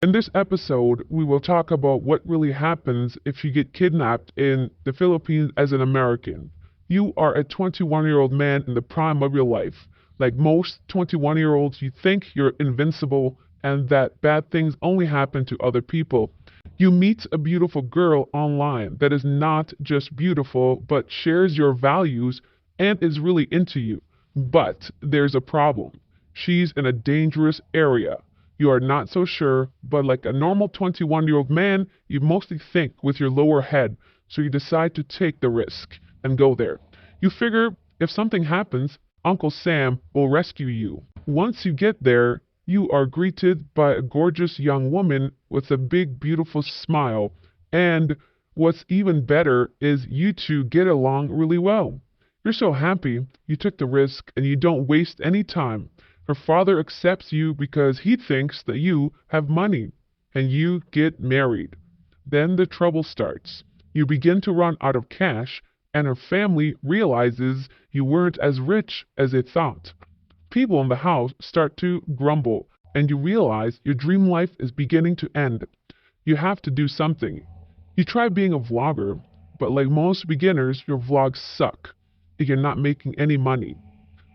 In this episode, we will talk about what really happens if you get kidnapped in the Philippines as an American. You are a 21-year-old man in the prime of your life. Like most 21-year-olds, you think you're invincible and that bad things only happen to other people. You meet a beautiful girl online that is not just beautiful, but shares your values and is really into you. But there's a problem. She's in a dangerous area. You are not so sure, but like a normal 21-year-old man, you mostly think with your lower head, so you decide to take the risk and go there. You figure if something happens, Uncle Sam will rescue you. Once you get there, you are greeted by a gorgeous young woman with a big, beautiful smile, and what's even better is you two get along really well. You're so happy you took the risk and you don't waste any time. Her father accepts you because he thinks that you have money, and you get married. Then the trouble starts. You begin to run out of cash, and her family realizes you weren't as rich as they thought. People in the house start to grumble, and you realize your dream life is beginning to end. You have to do something. You try being a vlogger, but like most beginners, your vlogs suck. You're not making any money.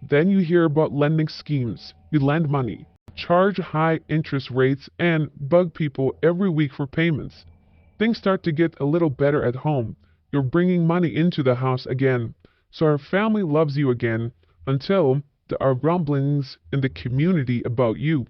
Then you hear about lending schemes. You lend money, charge high interest rates, and bug people every week for payments. Things start to get a little better at home. You're bringing money into the house again. So our family loves you again until there are rumblings in the community about you.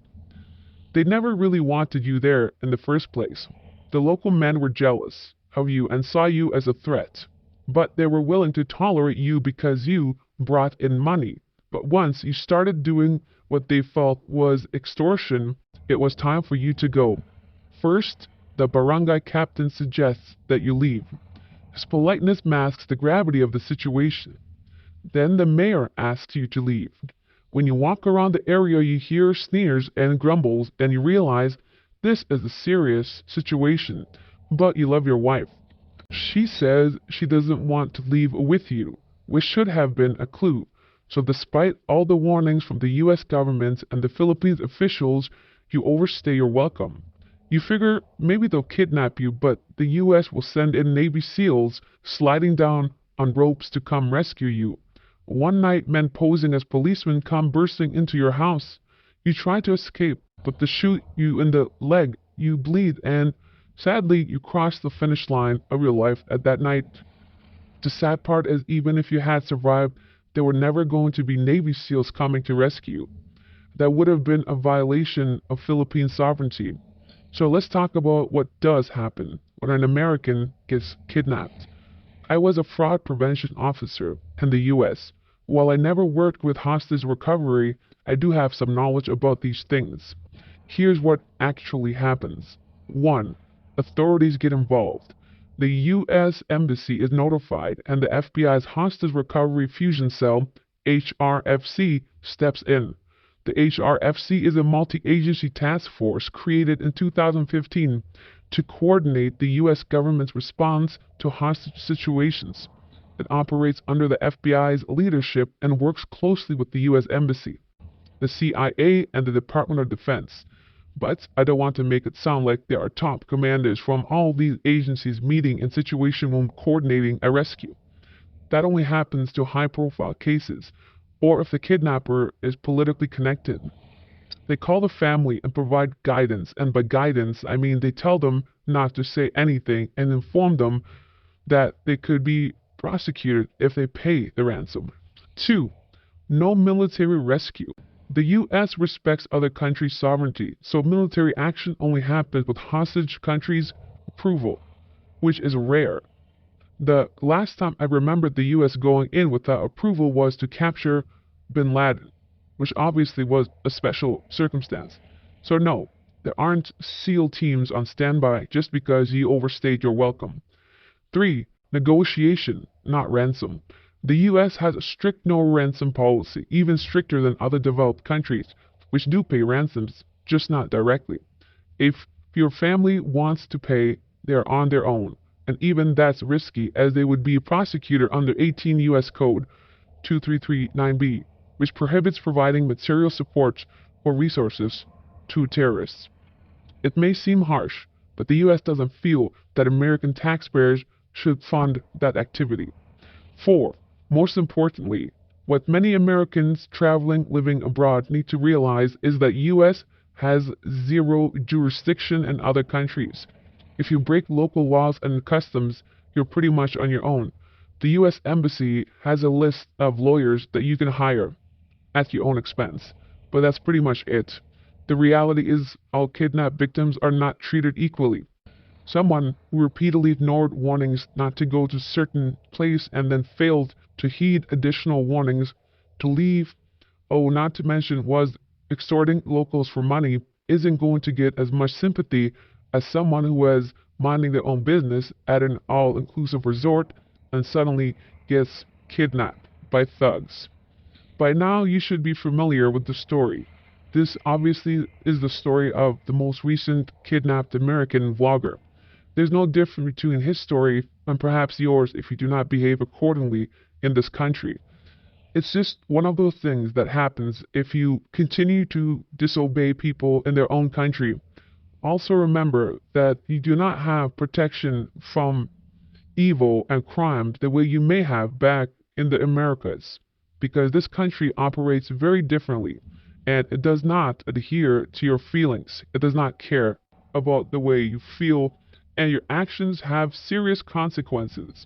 They never really wanted you there in the first place. The local men were jealous of you and saw you as a threat. But they were willing to tolerate you because you brought in money. But once you started doing what they felt was extortion, it was time for you to go. First, the barangay captain suggests that you leave. His politeness masks the gravity of the situation. Then the mayor asks you to leave. When you walk around the area, you hear sneers and grumbles, and you realize this is a serious situation. But you love your wife. She says she doesn't want to leave with you, which should have been a clue. So despite all the warnings from the US government and the Philippines officials, you overstay your welcome. You figure maybe they'll kidnap you, but the US will send in Navy SEALs sliding down on ropes to come rescue you. One night, men posing as policemen come bursting into your house. You try to escape, but they shoot you in the leg, you bleed, and sadly, you cross the finish line of your life at that night. The sad part is even if you had survived, there were never going to be Navy SEALs coming to rescue you. That would have been a violation of Philippine sovereignty. So let's talk about what does happen when an American gets kidnapped. I was a fraud prevention officer in the US. While I never worked with hostage recovery, I do have some knowledge about these things. Here's what actually happens. 1. Authorities get involved. The U.S. Embassy is notified, and the FBI's Hostage Recovery Fusion Cell, HRFC, steps in. The HRFC is a multi-agency task force created in 2015 to coordinate the U.S. government's response to hostage situations. It operates under the FBI's leadership and works closely with the U.S. Embassy, the CIA, and the Department of Defense. But I don't want to make it sound like there are top commanders from all these agencies meeting in situation room coordinating a rescue. That only happens to high-profile cases, or if the kidnapper is politically connected. They call the family and provide guidance, and by guidance, I mean they tell them not to say anything and inform them that they could be prosecuted if they pay the ransom. 2. No military rescue. The U.S. respects other countries' sovereignty, so military action only happens with hostage countries' approval, which is rare. The last time I remembered the U.S. going in without approval was to capture bin Laden, which obviously was a special circumstance. So no, there aren't SEAL teams on standby just because you overstayed your welcome. 3. Negotiation, not ransom. The US has a strict no ransom policy, even stricter than other developed countries, which do pay ransoms, just not directly. If your family wants to pay, they are on their own, and even that's risky as they would be prosecuted under 18 US Code 2339B, which prohibits providing material support or resources to terrorists. It may seem harsh, but the US doesn't feel that American taxpayers should fund that activity. 4. Most importantly, what many Americans traveling living abroad need to realize is that US has zero jurisdiction in other countries. If you break local laws and customs, you're pretty much on your own. The US Embassy has a list of lawyers that you can hire at your own expense, but that's pretty much it. The reality is all kidnap victims are not treated equally. Someone who repeatedly ignored warnings not to go to certain place and then failed to heed additional warnings to leave, oh, not to mention was extorting locals for money, isn't going to get as much sympathy as someone who was minding their own business at an all-inclusive resort and suddenly gets kidnapped by thugs. By now, you should be familiar with the story. This obviously is the story of the most recent kidnapped American vlogger. There's no difference between his story and perhaps yours if you do not behave accordingly in this country. It's just one of those things that happens if you continue to disobey people in their own country. Also remember that you do not have protection from evil and crime the way you may have back in the Americas, because this country operates very differently and it does not adhere to your feelings. It does not care about the way you feel, and your actions have serious consequences.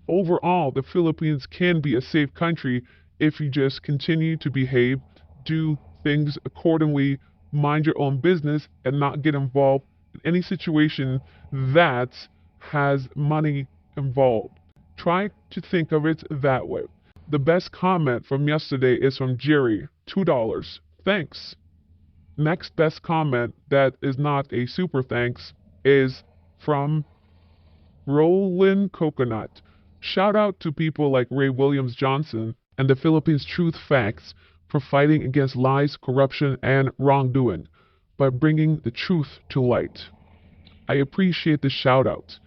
Overall, the Philippines can be a safe country if you just continue to behave, do things accordingly, mind your own business, and not get involved in any situation that has money involved. Try to think of it that way. The best comment from yesterday is from Jerry, $2. Thanks. Next best comment that is not a super thanks is from Roland Coconut. Shout out to people like Ray Williams Johnson and the Philippines Truth Facts for fighting against lies, corruption, and wrongdoing by bringing the truth to light. I appreciate the shout out.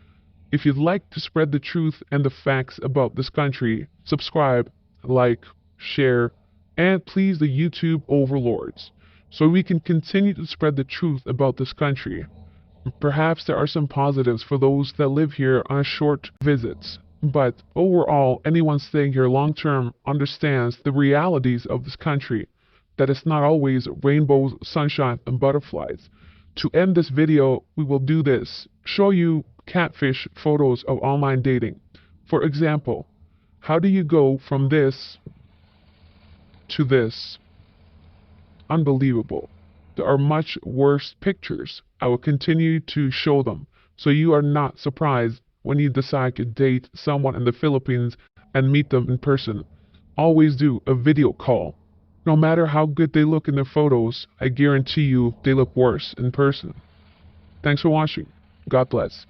If you'd like to spread the truth and the facts about this country, subscribe, like, share, and please the YouTube overlords so we can continue to spread the truth about this country. Perhaps there are some positives for those that live here on short visits, but overall, anyone staying here long term understands the realities of this country, that it's not always rainbows, sunshine, and butterflies. To end this video, we will do this: show you catfish photos of online dating. For example, how do you go from this to this? Unbelievable. There are much worse pictures. I will continue to show them so you are not surprised when you decide to date someone in the Philippines and meet them in person. Always do a video call. No matter how good they look in their photos, I guarantee you they look worse in person. Thanks for watching. God bless.